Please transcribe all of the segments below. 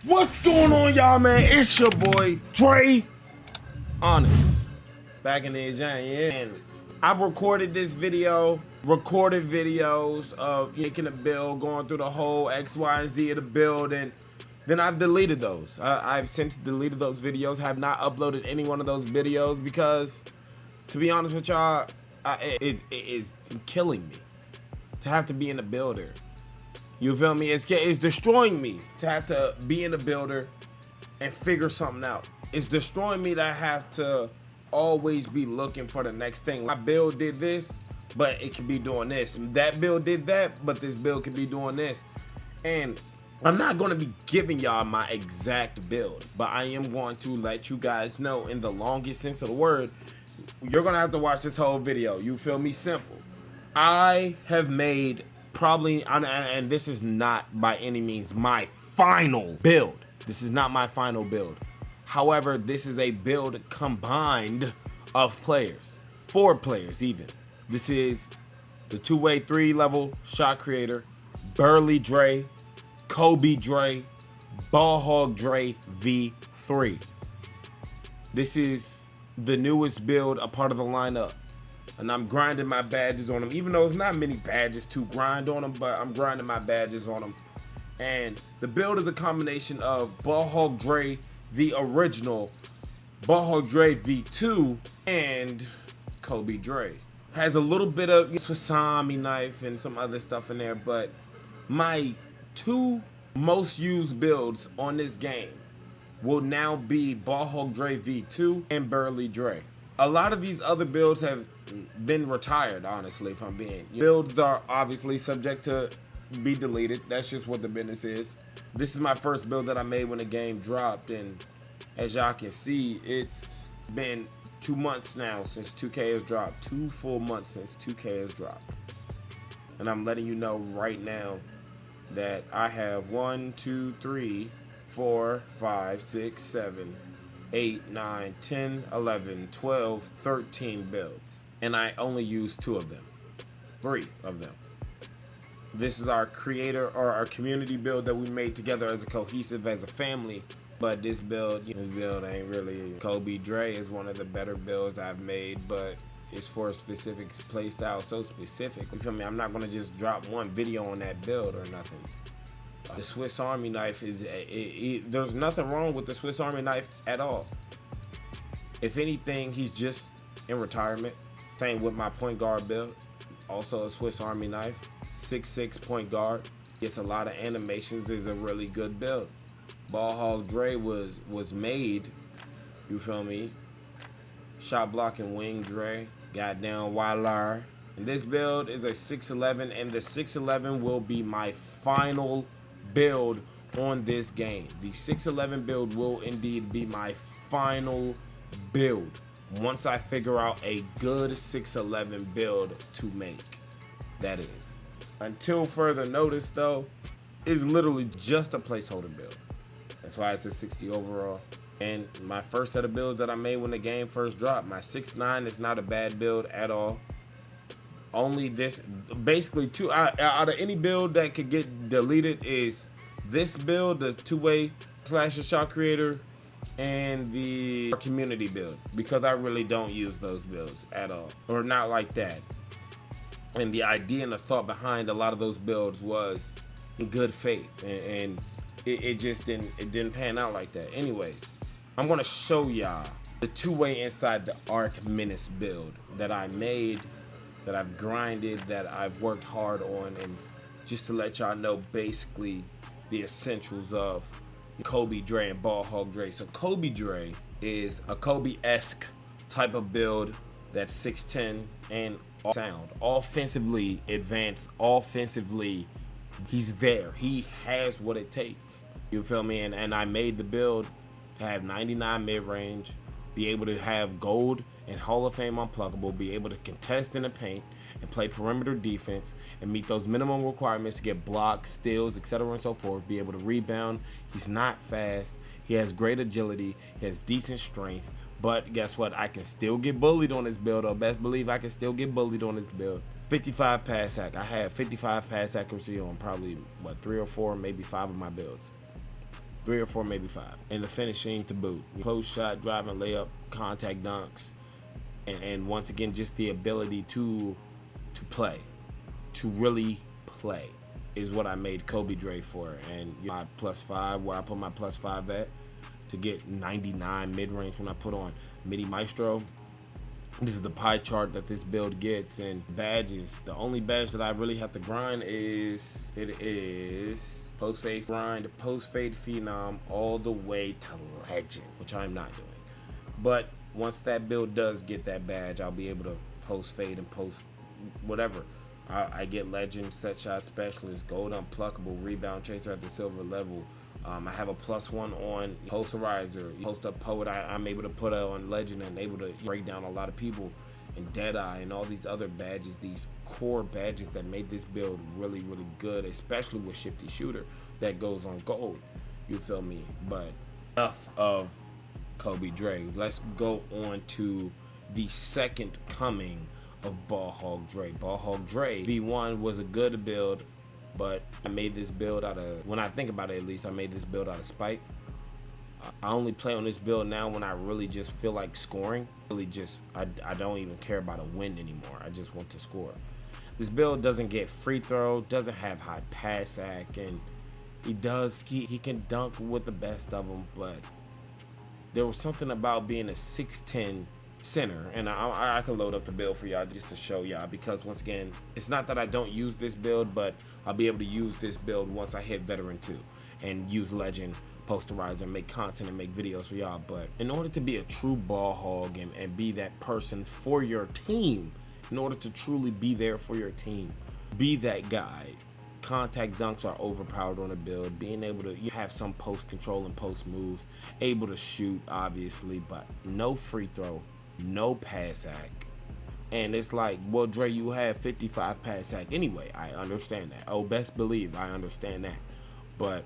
What's going on, y'all, man? It's your boy Dre ONYX back in the day, and I recorded this video, recorded videos of making a build, going through the whole X, Y, and Z of the build, and then I've deleted those. I've since deleted those videos, have not uploaded any one of those videos because, to be honest with y'all, it is killing me to have to be in a builder. You feel me? It's destroying me to have to be in a builder and figure something out. It's destroying me to have to always be looking for the next thing. My build did this, but it could be doing this. That build did that, but this build could be doing this. And I'm not going to be giving y'all my exact build, but I am going to let you guys know in the longest sense of the word, you're going to have to watch this whole video. You feel me? Simple. I have made probably, and this is not by any means my final build. This is not my final build. However, this is a build combined of players, 4 players even. This is the 2-way 3-level shot creator, Burly Dre, Kobe Dre, Ball Hog Dre V3. This is the newest build, a part of the lineup. And I'm grinding my badges on them, even though it's not many badges to grind on them, but I'm grinding my badges on them. And the build is a combination of Ball Hog Dre, the original, Ball Hog Dre V2, and Kobe Dre. Has a little bit of Swiss Army knife and some other stuff in there, but my 2 most used builds on this game will now be Ball Hog Dre V2 and Burly Dre. A lot of these other builds have been retired, honestly, if I'm being. Builds are obviously subject to be deleted. That's just what the business is. This is my first build that I made when the game dropped, and as y'all can see, it's been 2 months now since 2K has dropped. 2 full months since 2K has dropped. And I'm letting you know right now that I have 1, 2, 3, 4, 5, 6, 7, 8, 9, 10, 11, 12, 13 builds. And I only used 2 of them. 3 of them. This is our creator or our community build that we made together as a cohesive, as a family. But this build ain't really. Kobe Dre is one of the better builds I've made, but it's for a specific play style, so specific. You feel me? I'm not gonna just drop one video on that build or nothing. The Swiss Army knife is, there's nothing wrong with the Swiss Army knife at all. If anything, he's just in retirement. Same with my point guard build. Also a Swiss Army knife. 6'6" point guard. Gets a lot of animations. Is a really good build. Ball Hog Dre was made, you feel me? Shot blocking wing Dre. Got down Wylar. And this build is a 6'11", and the 6'11" will be my final build on this game. The 6'11" build will indeed be my final build once I figure out a good 6'11" build to make. That is. Until further notice, though, is literally just a placeholder build. That's why it's a 60 overall. And my first set of builds that I made when the game first dropped, my 6'9" is not a bad build at all. Only this, basically, 2 out of any build that could get deleted is this build, the 2-way slasher shot creator, and the community build, because I really don't use those builds at all, or not like that. And the idea and the thought behind a lot of those builds was in good faith, and it just didn't pan out like that. Anyways, I'm gonna show y'all the 2-way inside the Arc Menace build that I made, that I've grinded, that I've worked hard on, and just to let y'all know basically the essentials of Kobe Dre and Ball Hog Dre. So Kobe Dre is a Kobe-esque type of build that's 6'10" and sound. Offensively advanced, offensively, he's there. He has what it takes. You feel me? And I made the build to have 99 mid-range, be able to have gold and Hall of Fame unpluckable, be able to contest in the paint and play perimeter defense and meet those minimum requirements to get blocks, steals, etc. and so forth, be able to rebound. He's not fast. He has great agility. He has decent strength. But guess what? I can still get bullied on this build, or best believe I can still get bullied on this build. 55 pass sack. I have 55 pass accuracy on probably, what, 3 or 4, maybe 5 of my builds. 3 or 4, maybe 5. And the finishing to boot. Close shot, driving, layup, contact dunks. And once again, just the ability to play. To really play is what I made Kobe Dre for. And my +5, where I put my +5 at, to get 99 mid-range when I put on Midi Maestro. This is the pie chart that this build gets. And badges, the only badge that I really have to grind is, it is post-fade grind, post-fade phenom, all the way to legend, which I'm not doing. But once that build does get that badge, I'll be able to post-fade and post whatever. I get legend, set shot specialist, gold unpluckable, rebound chaser at the silver level. I have a +1 on posterizer, post up poet. I'm able to put on legend and able to break down a lot of people, and Deadeye and all these other badges, these core badges that made this build really, really good, especially with Shifty Shooter that goes on gold. You feel me? But enough of Kobe Dre. Let's go on to the second coming of Ball Hog Dre. Ball Hog Dre V1 was a good build, but I made this build out of, when I think about it at least, I made this build out of spite. I only play on this build now when I really just feel like scoring. Really just, I don't even care about a win anymore. I just want to score. This build doesn't get free throw, doesn't have high pass act, and he can dunk with the best of them, but there was something about being a 6'10" center, and I can load up the build for y'all just to show y'all, because once again, it's not that I don't use this build, but I'll be able to use this build once I hit veteran 2 and use legend, posterize, and make content and make videos for y'all. But in order to be a true ball hog and be that person for your team, in order to truly be there for your team, be that guy, contact dunks are overpowered on a build. Being able to, you have some post control and post moves, able to shoot obviously, but no free throw, no pass act. And it's like, well, Dre, you have 55 pass act anyway. I understand that. Oh, best believe I understand that. But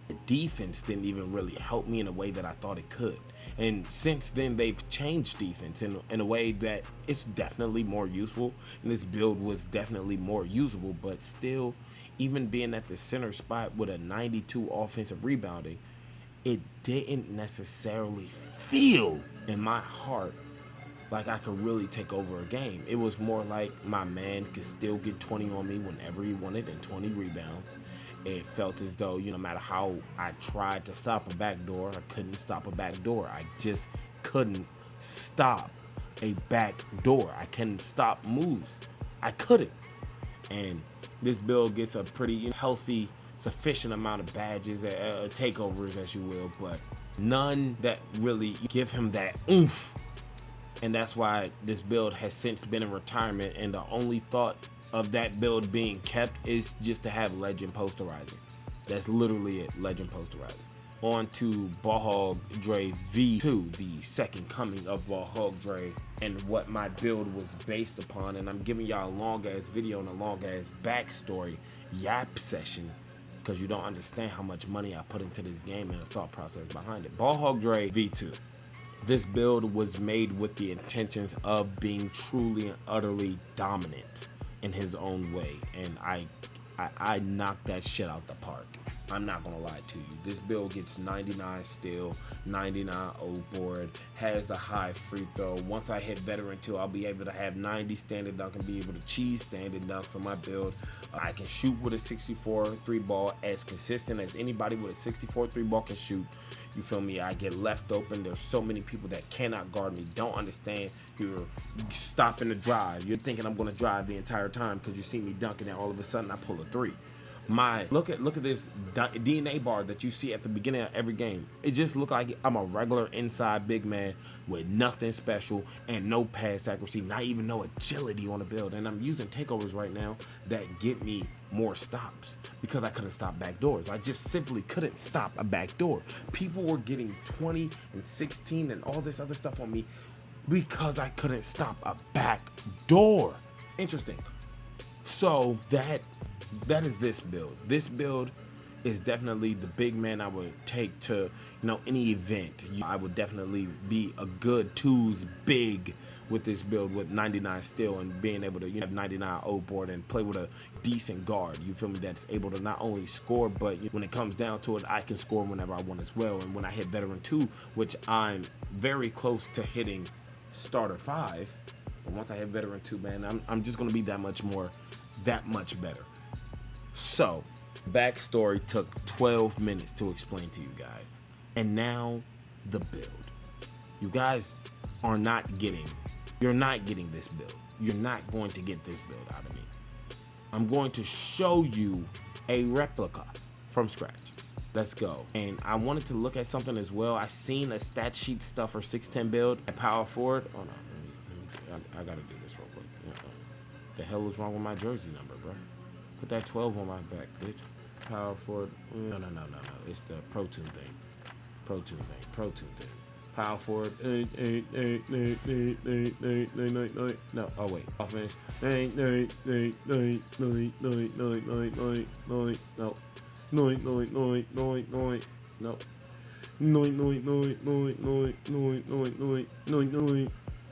the defense didn't even really help me in a way that I thought it could. And since then, they've changed defense in a way that it's definitely more useful. And this build was definitely more usable, but still, even being at the center spot with a 92 offensive rebounding, it didn't necessarily feel in my heart like I could really take over a game. It was more like my man could still get 20 on me whenever he wanted and 20 rebounds. It felt as though, no matter how I tried to stop a backdoor, I couldn't stop a backdoor. I just couldn't stop a backdoor. I couldn't stop moves. I couldn't. And this build gets a pretty healthy, sufficient amount of badges, takeovers, as you will, but none that really give him that oomph. And that's why this build has since been in retirement, and the only thought of that build being kept is just to have legend posterizer. That's literally it, legend posterizer. On to Ball Hog Dre V2, the second coming of Ball Hog Dre, and what my build was based upon. And I'm giving y'all a long ass video and a long ass backstory yap session, because you don't understand how much money I put into this game and the thought process behind it. Ball Hog Dre V2. This build was made with the intentions of being truly and utterly dominant in his own way, and I knocked that shit out the park. I'm not gonna lie to you. This build gets 99 steal, 99 O board, has a high free throw. Once I hit veteran 2, I'll be able to have 90 standard dunk and be able to cheese standard dunks on my build. I can shoot with a 64 3 ball as consistent as anybody with a 64 3 ball can shoot. You feel me? I get left open. There's so many people that cannot guard me, don't understand. You're stopping the drive. You're thinking I'm gonna drive the entire time because you see me dunking, and all of a sudden I pull a 3. Look at this DNA bar that you see at the beginning of every game. It just look like I'm a regular inside big man with nothing special and no pass accuracy, not even no agility on the build. And I'm using takeovers right now that get me more stops because I couldn't stop back doors. I just simply couldn't stop a back door. People were getting 20 and 16 and all this other stuff on me because I couldn't stop a back door. Interesting. So that is this build. This build is definitely the big man I would take to, you know, any event. I would definitely be a good twos big with this build with 99 still and being able to, you know, have 99 O board and play with a decent guard. You feel me? That's able to not only score, but when it comes down to it, I can score whenever I want as well. And when I hit veteran 2, which I'm very close to hitting starter 5, but once I hit veteran 2, man, I'm just gonna be that much better. So backstory took 12 minutes to explain to you guys. And now the build. You guys are you're not getting this build. You're not going to get this build out of me. I'm going to show you a replica from scratch. Let's go. And I wanted to look at something as well. I seen a stat sheet stuff for 6'10 build at power forward. Oh no, I gotta do this real quick. The hell is wrong with my jersey number, bro? Put that 12 on my back, bitch. Power forward. No. It's the Pro Tune thing. Pro Tune thing. Power forward. No. Oh wait. Offense. No.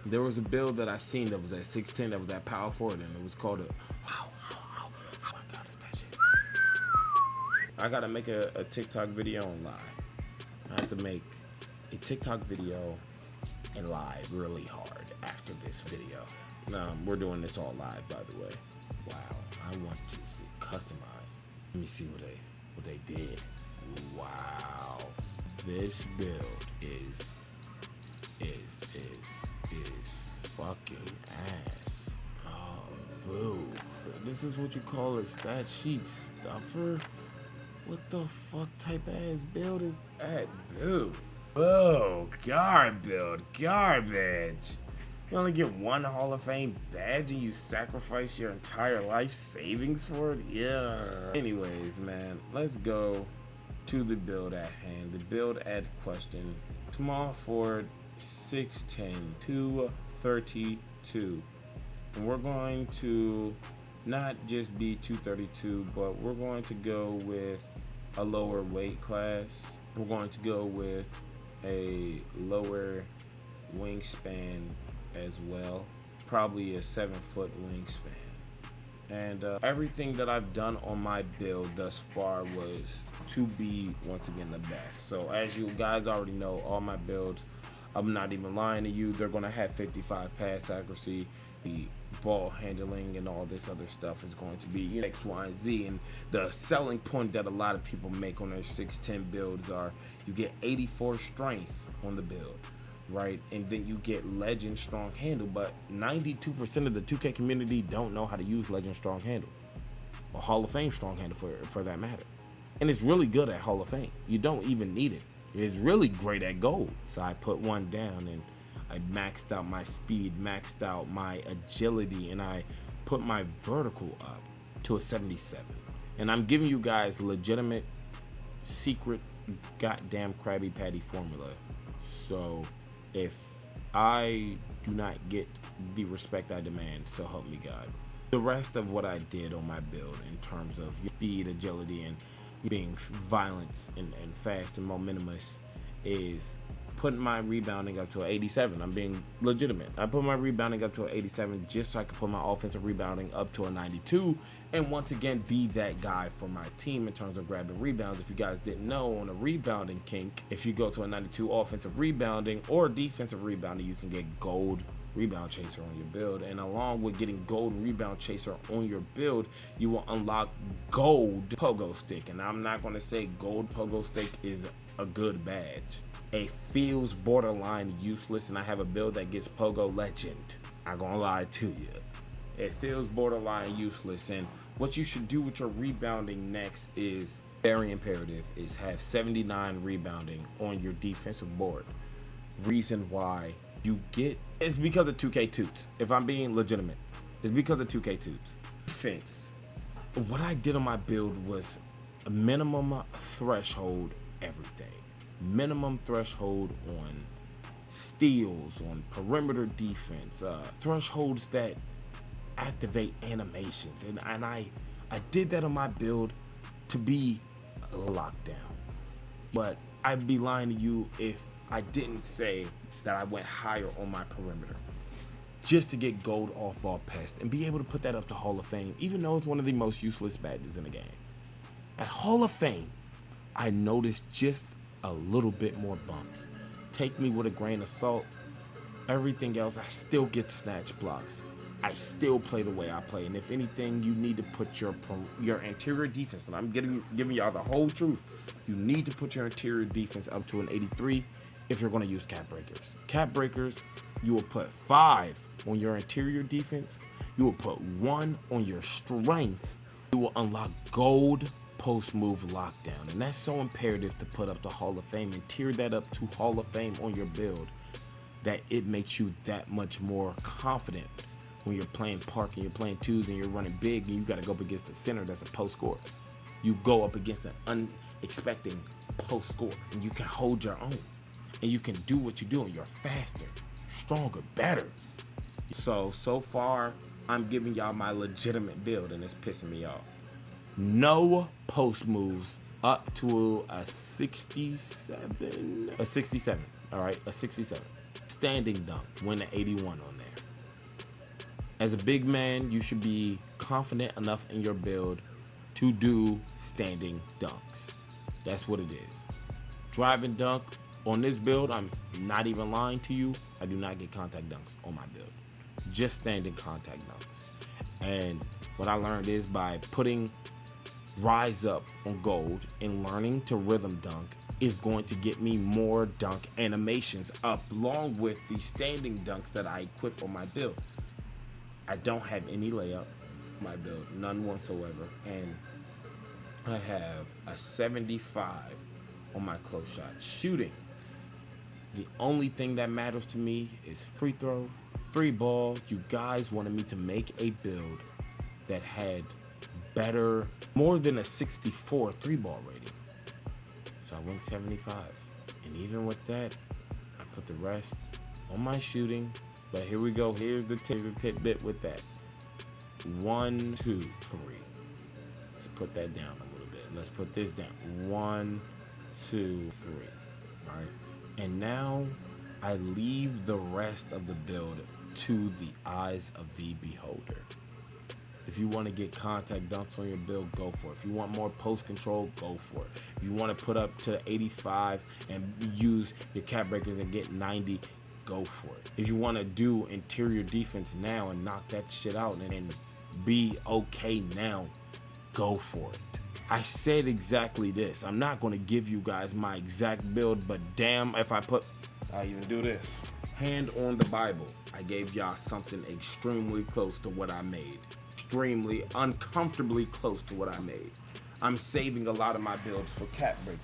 There was a build that I seen that was at 6'10 that was at power forward, and it was called a. Oh my God, it's that shit. I gotta make a TikTok video on live. I have to make a TikTok video and live really hard after this video. We're doing this all live, by the way. Wow, I want to customize. Let me see what they did. Wow, this build is fucking ass. Oh, boo. This is what you call a stat sheet stuffer? What the fuck type ass build is that? Boo. Oh, garbage. You only get one Hall of Fame badge and you sacrifice your entire life savings for it? Yeah. Anyways, man, let's go to the build at hand. The build at question. Small forward, 6'10", 232. And we're going to not just be 232, but we're going to go with a lower weight class. We're going to go with a lower wingspan as well, probably a 7-foot wingspan. And everything that I've done on my build thus far was to be, once again, the best. So as you guys already know, all my builds, I'm not even lying to you, they're gonna have 55 pass accuracy. The ball handling and all this other stuff is going to be X, Y, and Z. And the selling point that a lot of people make on their 6'10 builds are you get 84 strength on the build, right? And then you get legend strong handle, but 92% of the 2K community don't know how to use legend strong handle or Hall of Fame strong handle for that matter. And it's really good at Hall of Fame. You don't even need it. It's really great at gold. So I put one down and I maxed out my speed, maxed out my agility, and I put my vertical up to a 77. And I'm giving you guys legitimate, secret, goddamn Krabby Patty formula. So if I do not get the respect I demand, so help me God. The rest of what I did on my build in terms of speed, agility, and being violent and fast and momentumous is putting my rebounding up to an 87. I'm being legitimate. I put my rebounding up to an 87 just so I could put my offensive rebounding up to a 92 and once again be that guy for my team in terms of grabbing rebounds. If you guys didn't know, on a rebounding kink, if you go to a 92 offensive rebounding or defensive rebounding, you can get gold rebound chaser on your build, and along with getting gold rebound chaser on your build, you will unlock gold pogo stick. And I'm not going to say gold pogo stick is a good badge. It feels borderline useless, and I have a build that gets pogo legend. I'm gonna lie to you, it feels borderline useless. And what you should do with your rebounding next is very imperative, is have 79 rebounding on your defensive board. Reason why you get, it's because of 2K tubes. If I'm being legitimate, it's because of 2K tubes. Defense, what I did on my build was a minimum threshold everything. Minimum threshold on steals, on perimeter defense, thresholds that activate animations, and I did that on my build to be lockdown. But I'd be lying to you if I didn't say that I went higher on my perimeter just to get gold off-ball pest and be able to put that up to Hall of Fame, even though it's one of the most useless badges in the game. At Hall of Fame, I noticed just a little bit more bumps. Take me with a grain of salt. Everything else, I still get snatch blocks. I still play the way I play, and if anything, you need to put your interior defense, and I'm giving y'all the whole truth. You need to put your interior defense up to an 83 if you're going to use cap breakers. Cap breakers, you will put 5 on your interior defense. You will put 1 on your strength. You will unlock gold post move lockdown, and that's so imperative to put up the Hall of Fame and tier that up to Hall of Fame on your build, that it makes you that much more confident when you're playing park and you're playing twos and you're running big and you got to go up against the center that's a post scorer. You go up against an unexpected post score and you can hold your own and you can do what you're doing. You're faster, stronger, better. So far, I'm giving y'all my legitimate build and it's pissing me off. No post moves up to a 67, all right, a 67. Standing dunk, win an 81 on there. As a big man, you should be confident enough in your build to do standing dunks. That's what it is. Driving dunk on this build, I'm not even lying to you. I do not get contact dunks on my build. Just standing contact dunks. And what I learned is by putting Rise Up on gold and learning to rhythm dunk is going to get me more dunk animations up along with the standing dunks that I equip on my build. I don't have any layup on my build, none whatsoever, and I have a 75 on my close shot shooting. The only thing that matters to me is free throw, 3 ball. You guys wanted me to make a build that had better, more than a 64 3-ball rating. So I went 75. And even with that, I put the rest on my shooting. But here we go. Here's the tidbit with that. 1, 2, 3. Let's put that down a little bit. Let's put this down. 1, 2, 3. All right. And now I leave the rest of the build to the eyes of the beholder. If you want to get contact dunks on your build, go for it. If you want more post control, go for it. If you want to put up to the 85 and use your cap breakers and get 90, go for it. If you want to do interior defense now and knock that shit out and be okay now, go for it. I said exactly this. I'm not going to give you guys my exact build, but damn if I even do this. Hand on the Bible, I gave y'all something extremely close to what I made. Extremely uncomfortably close to what I made. I'm saving a lot of my builds for cap breakers.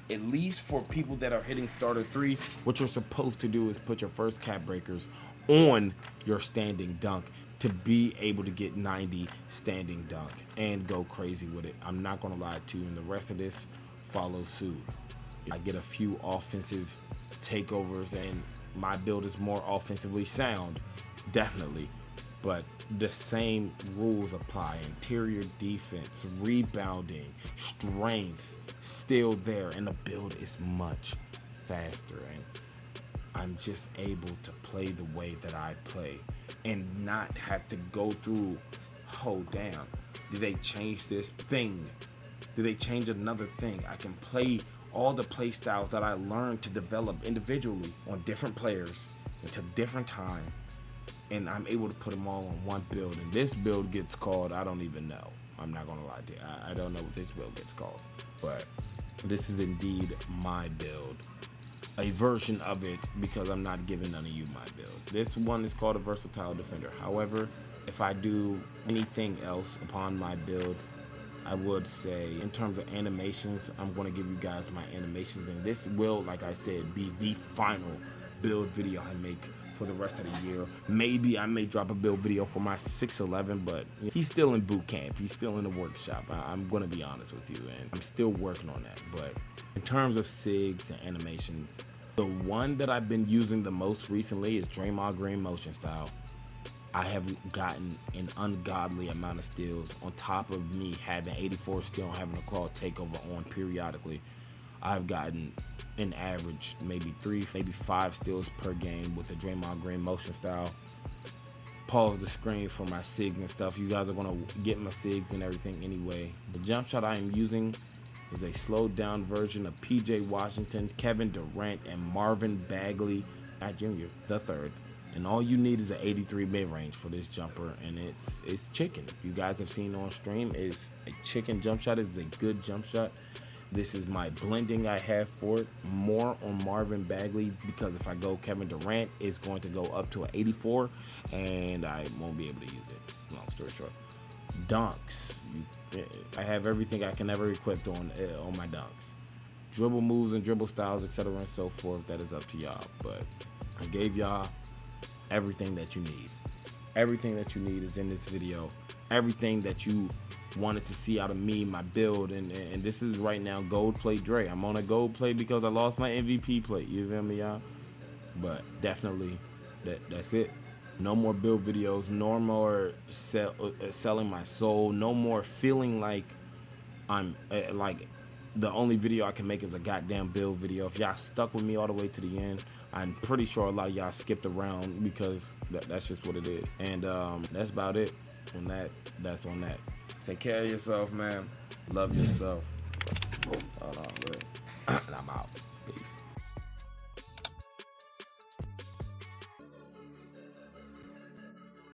At least for people that are hitting starter 3, what you're supposed to do is put your first cap breakers on your standing dunk to be able to get 90 standing dunk and go crazy with it. I'm not gonna lie to you, and the rest of this follows suit. I get a few offensive takeovers and my build is more offensively sound, definitely. But the same rules apply. Interior defense, rebounding, strength, still there, and the build is much faster. And I'm just able to play the way that I play and not have to go through, oh damn, did they change this thing? Did they change another thing? I can play all the play styles that I learned to develop individually on different players into different time. And I'm able to put them all on one build. And this build gets called, I don't even know. I'm not gonna lie to you. I don't know what this build gets called. But this is indeed my build. A version of it, because I'm not giving none of you my build. This one is called a versatile defender. However, if I do anything else upon my build, I would say in terms of animations, I'm gonna give you guys my animations. And this will, like I said, be the final build video I make for the rest of the year. Maybe I may drop a build video for my 6'11", but he's still in boot camp. He's still in the workshop. I'm gonna be honest with you, and I'm still working on that. But in terms of sigs and animations, the one that I've been using the most recently is Draymond Green motion style. I have gotten an ungodly amount of steals on top of me having 84 steal and having a claw takeover on periodically. I've gotten an average maybe 3, maybe 5 steals per game with the Draymond Green motion style. Pause the screen for my sigs and stuff. You guys are gonna get my sigs and everything anyway. The jump shot I am using is a slowed down version of PJ Washington, Kevin Durant, and Marvin Bagley Jr. the third. And all you need is an 83 mid-range for this jumper, and it's chicken. You guys have seen on stream, it's a chicken jump shot. It's a good jump shot. This is my blending I have for it, more on Marvin Bagley, because if I go Kevin Durant, it's going to go up to an 84, and I won't be able to use it, long story short. Dunks, I have everything I can ever equip on my dunks. Dribble moves and dribble styles, etc. and so forth, that is up to y'all, but I gave y'all everything that you need. Everything that you need is in this video. Everything that you wanted to see out of me, my build, and this is right now gold plate Dre. I'm on a gold plate because I lost my MVP plate, you feel me, y'all? But definitely that's it. No more build videos, no more selling my soul, no more feeling like I'm like the only video I can make is a goddamn build video. If y'all stuck with me all the way to the end, I'm pretty sure a lot of y'all skipped around because that's just what it is. And that's about it on that. That's on that. Take care of yourself, man. Love yourself. Hold on, and I'm out. Peace.